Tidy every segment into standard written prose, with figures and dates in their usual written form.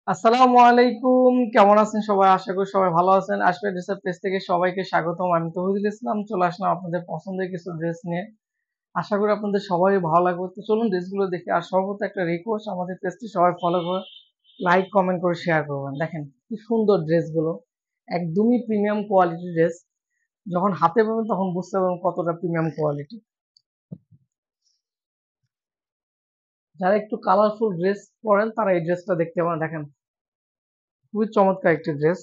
আসসালামু আলাইকুম, কেমন আছেন সবাই? আশা করি সবাই ভালো আছেন। আসবে ড্রেসের পেজ থেকে সবাইকে স্বাগতম। আমি তৌহিদুল ইসলাম চলে আসলাম আপনাদের পছন্দের কিছু ড্রেস নিয়ে। আশা করি আপনাদের সবারই ভালো লাগবে। তো চলুন ড্রেসগুলো দেখি। আর সর্বপ্রথম একটা রিকোয়েস্ট, আমাদের পেজটি সবাই ফলো করে লাইক কমেন্ট করে শেয়ার করবেন। দেখেন কি সুন্দর ড্রেসগুলো, একদমই প্রিমিয়াম কোয়ালিটির ড্রেস। যখন হাতে পাবেন তখন বুঝতে পারবেন কতটা প্রিমিয়াম কোয়ালিটি। যারা একটু কালারফুল ড্রেস পরেন তারা এই ড্রেসটা দেখতে পারেন। দেখেন খুবই চমৎকার একটি ড্রেস।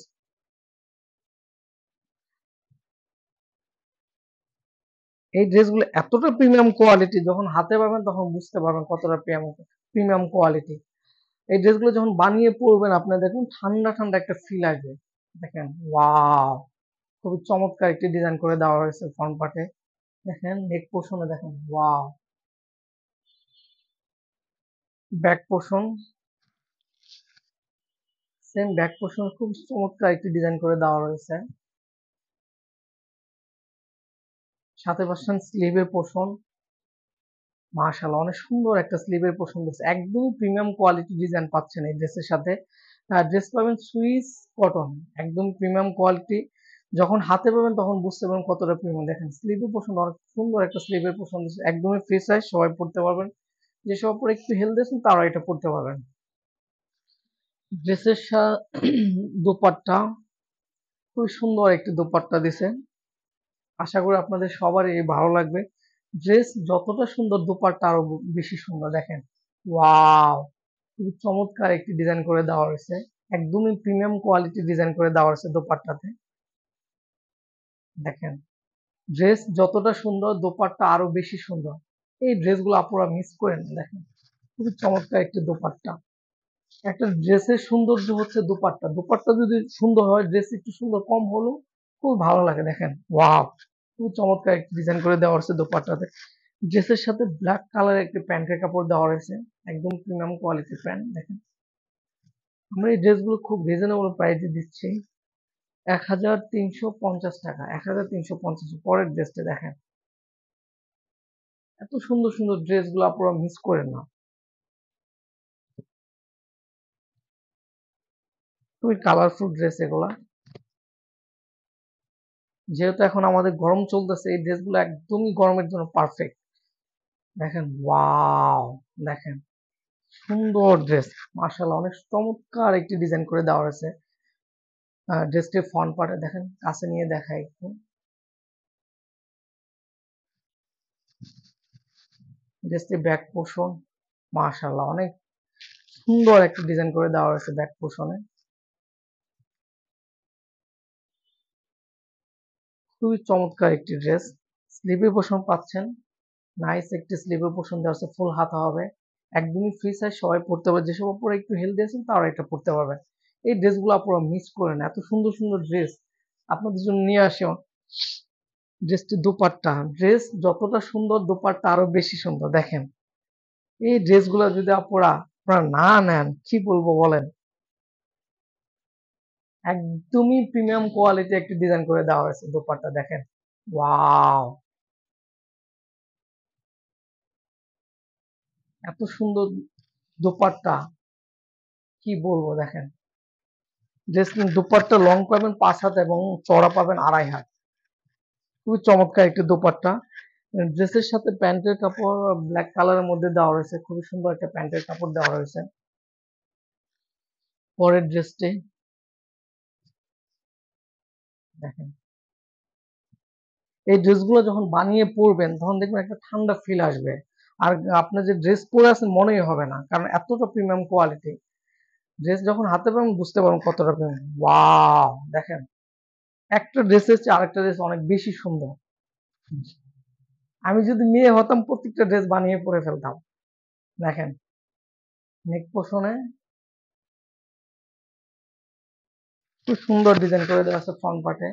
এই ড্রেসগুলো এতটা প্রিমিয়াম কোয়ালিটি, যখন হাতে পাবেন তখন বুঝতে পারবেন কতটা প্রিমিয়াম কোয়ালিটি। এই ড্রেসগুলো যখন বানিয়ে পরবেন আপনার দেখুন ঠান্ডা ঠান্ডা একটা ফিল আসবে। দেখেন ওয়াও, খুবই চমৎকার একটি ডিজাইন করে দেওয়া হয়েছে ফ্রন্ট পার্টে। দেখেন নেক পোর্শনে দেখেন wow, back portion same, back portion খুব চমৎকার একটি ডিজাইন করে দেওয়া রয়েছে। সাথে পাচ্ছেন স্লিভের পোর্শন, মাশাআল্লাহ অনেক সুন্দর একটা স্লিভের পোর্শন দিচ্ছে। একদমই প্রিমিয়াম কোয়ালিটি ডিজাইন পাচ্ছেন এই ড্রেসের সাথে। ড্রেস পাবেন সুইস কটন, একদম প্রিমিয়াম কোয়ালিটি। যখন হাতে পাবেন তখন বুঝতে পারবেন কতটা প্রিমিয়াম। দেখেন স্লিভের পোর্শন অনেক সুন্দর একটা স্লিভের পোর্শন দিচ্ছে, একদমই ফ্রি সাইজ, সবাই পড়তে পারবেন। যেসব পরে একটু হেলদি আছেন তারা এটা পড়তে পারবেন। ড্রেসের দোপাট্টা, খুবই সুন্দর একটি দোপাট্টা দিছে। আশা করি আপনাদের সবারই ভালো লাগবে। ড্রেস যতটা সুন্দর দোপাট্টা আরো বেশি সুন্দর। দেখেন ওয়াও, খুবই চমৎকার একটি ডিজাইন করে দেওয়া হয়েছে, একদমই প্রিমিয়াম কোয়ালিটি ডিজাইন করে দেওয়া হয়েছে দোপাট্টাতে। দেখেন ড্রেস যতটা সুন্দর দোপাট্টা আরো বেশি সুন্দর। এই ড্রেসগুলো আপনারা মিস করেন না। দেখেন খুবই চমৎকার একটি দোপাট্টা। একটা ড্রেসের সৌন্দর্য হচ্ছে দোপাট্টা, দোপাট্টা যদি সুন্দর হয় ড্রেস একটু সুন্দর কম হলেও খুব ভালো লাগে। দেখেন ওয়াও, খুব চমৎকার একটি ডিজাইন করে দেওয়া হয়েছে দোপাট্টাতে। ড্রেসের সাথে ব্ল্যাক কালারের একটি প্যান্টের কাপড় দেওয়া হয়েছে, একদম প্রিমিয়াম কোয়ালিটির প্যান্ট। দেখেন আমরা এই ড্রেসগুলো খুব রিজনেবল প্রাইসে দিচ্ছি, 1350 টাকা, 1350। পরের ড্রেসটা দেখেন, এত সুন্দর সুন্দর ড্রেসগুলো আপনারা মিস করেন না। খুবই কালারফুল ড্রেস এগুলা। যেহেতু এখন আমাদের গরম চলতেছে, এই ড্রেসগুলো একদমই গরমের জন্য পারফেক্ট। দেখেন ওয়াও, দেখেন সুন্দর ড্রেস, মাশাআল্লাহ অনেক চমৎকার একটি ডিজাইন করে দেওয়া হয়েছে। ড্রেসটির ফ্রন্ট পার্টে দেখেন, কাছে নিয়ে দেখাই একটু। ড্রেসটির ব্যাক পোর্শন, মাশাআল্লাহ অনেক সুন্দর একটা ডিজাইন করে দেওয়া হয়েছে ব্যাক পোর্শনে। খুবই চমৎকার একটি ড্রেস। স্লিভের পোর্শন পাচ্ছেন, নাইস একটি স্লিভের পোর্শন দেওয়া আছে, ফুল হাতা হবে, একদমই ফ্রি সাইজ, সবাই পড়তে পারবে। যেসব উপরে একটু হেলদি আছেন তারা এটা পড়তে পারবে। এই ড্রেসগুলো আপনারা মিস করেন, এত সুন্দর সুন্দর ড্রেস আপনাদের জন্য নিয়ে আসে। ড্রেসটি দোপাট্টা, ড্রেস যতটা সুন্দর দোপাট্টা আরো বেশি সুন্দর। দেখেন এই ড্রেসগুলো যদি আপনারা না নেন কি বলবো বলেন। একদমই প্রিমিয়াম কোয়ালিটি একটি ডিজাইন করে দেওয়া হয়েছে দোপাট্টা। দেখেন ওয়াও, এত সুন্দর দোপাট্টা কি বলবো। দেখেন ড্রেস দোপাট্টা লং পাবেন 5 হাত এবং চওড়া পাবেন 2.5 হাত। খুবই চমৎকার একটি দোপাট্টা। ড্রেসের সাথে প্যান্টের কাপড় ব্ল্যাক কালারের মধ্যে দেওয়া হয়েছে, খুবই সুন্দর একটা প্যান্টের কাপড় দেওয়া হয়েছে। পরের ড্রেসটি দেখেন, এই ড্রেসগুলো যখন বানিয়ে পরবেন তখন দেখবেন একটা ঠান্ডা ফিল আসবে। আর আপনি যে ড্রেস পরে আছেন মনেই হবে না, কারণ এতটা প্রিমিয়াম কোয়ালিটি। ড্রেস যখন হাতে পাবেন বুঝতে পারবেন কতটা প্রিমিয়াম। ওয়াও, দেখেন একটা ড্রেসের চেয়ে আরেকটা ড্রেস অনেক বেশি সুন্দর। আমি যদি মেয়ে হতাম প্রত্যেকটা ড্রেস বানিয়ে পরে ফেলতাম। দেখেন নেক পোর্শনে খুব সুন্দর ডিজাইন করে দেওয়া আছে ফ্রন্ট পার্টে।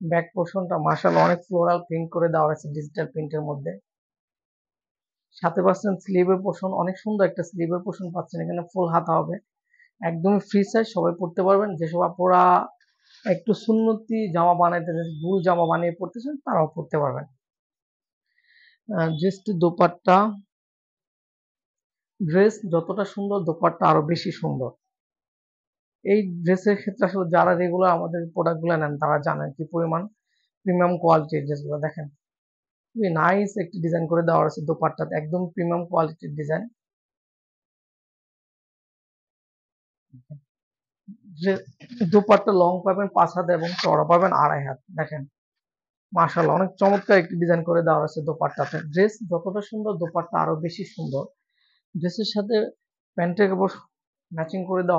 ব্যাক পোর্শনটা মাশাআল্লাহ অনেক ফ্লোরাল প্রিন্ট করে দেওয়া হয়েছে ডিজিটাল প্রিন্টের মধ্যে। সাথে পাচ্ছেন স্লিভের পোর্শন, অনেক সুন্দর একটা স্লিভের পোর্শন পাচ্ছেন, এখানে ফুল হাতা হবে, একদমই ফ্রি সাইজ, সবাই পড়তে পারবেন। যেসব আপুরা একটু সুন্নতি জামা বানাইতে চান, ভুল জামা বানিয়ে পড়তেছেন তারাও পড়তে পারবেন। ড্রেসটি দোপাট্টা, ড্রেস যতটা সুন্দর দোপাট্টা আরো বেশি সুন্দর। এই ড্রেসের ক্ষেত্রে আসলে যারা রেগুলার আমাদের প্রোডাক্টগুলো নেন তারা জানেন কি পরিমাণ প্রিমিয়াম কোয়ালিটির ড্রেসগুলো। দেখেন খুবই নাইস একটি ডিজাইন করে দেওয়া আছে দোপাট্টাতে, একদম প্রিমিয়াম কোয়ালিটির ডিজাইন। যে দোপাট্টা লং পাবেন 5 হাত এবং চওড়া পাবেন 2.5 হাত। দেখেন মাশাআল্লাহ অনেক চমৎকার একটি ডিজাইন করে দেওয়া আছে দোপাট্টাতে। ড্রেস যতটা সুন্দর দোপাট্টা আরো বেশি সুন্দর। ড্রেসের সাথে প্যান্টের কাপড় ম্যাচিং করে দেওয়া